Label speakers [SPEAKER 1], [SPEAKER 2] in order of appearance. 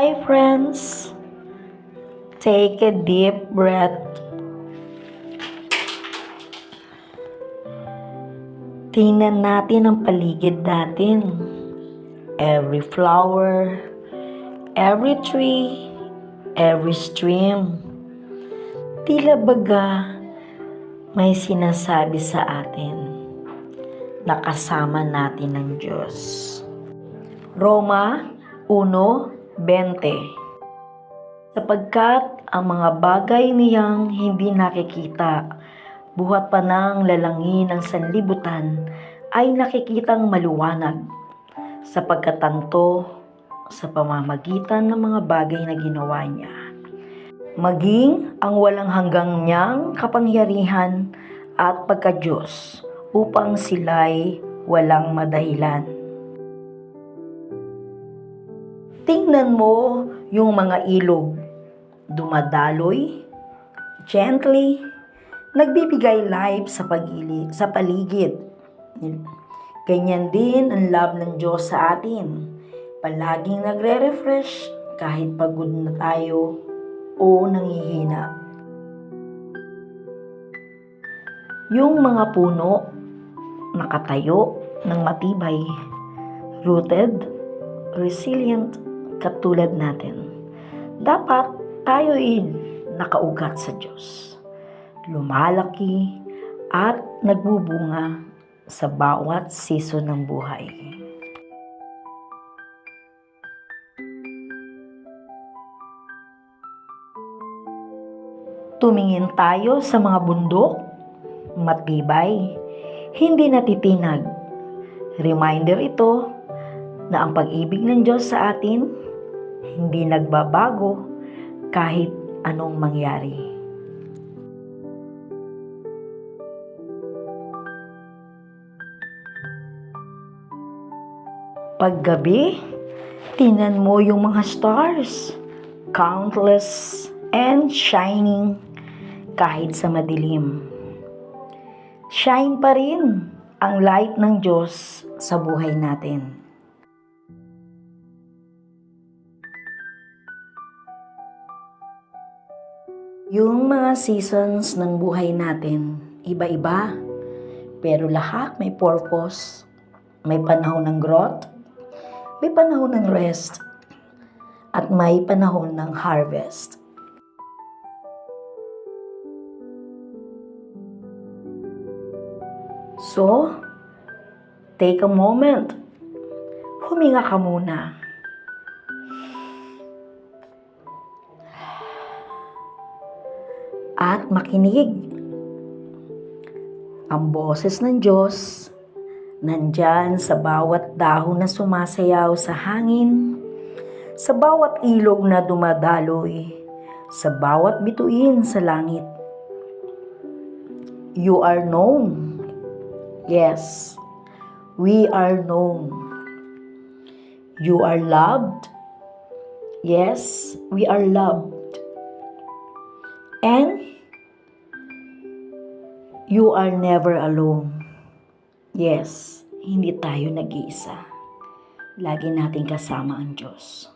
[SPEAKER 1] Hi friends, take a deep breath. Tingnan natin ang paligid natin. Every flower, every tree, every stream. Tila baga may sinasabi sa atin na kasama natin ng Diyos. Roma 1:20. Sapagkat ang mga bagay niyang hindi nakikita, buhat pa ng lalangin ng sanlibutan, ay nakikitang maluwanag, sapagkat tanto sa pamamagitan ng mga bagay na ginawa niya. Maging ang walang hanggang niyang kapangyarihan at pagka-Diyos, upang sila'y walang madahilan. Tingnan mo yung mga ilog, dumadaloy, gently, nagbibigay life sa paligid. Ganyan din ang love ng Diyos sa atin. Palaging nagre-refresh kahit pagod na tayo o nanghihina. Yung mga puno, nakatayo ng matibay, rooted, resilient, katulad natin. Dapat tayo'y nakaugat sa Diyos. Lumalaki at nagbubunga sa bawat season ng buhay. Tumingin tayo sa mga bundok, matibay, hindi natitinag. Reminder ito na ang pag-ibig ng Diyos sa atin hindi nagbabago kahit anong mangyari. Paggabi, tingnan mo yung mga stars, countless and shining kahit sa madilim. Shine pa rin ang light ng Diyos sa buhay natin. Yung mga seasons ng buhay natin, iba-iba, pero lahat may purpose. May panahon ng growth, may panahon ng rest, at may panahon ng harvest. So, take a moment. Huminga ka muna. At makinig. Ang boses ng Diyos nandyan sa bawat dahon na sumasayaw sa hangin, sa bawat ilog na dumadaloy, sa bawat bituin sa langit. You are known. Yes, we are known. You are loved. Yes, we are loved. And you are never alone. Yes, hindi tayo nag-iisa. Lagi nating kasama ang Diyos.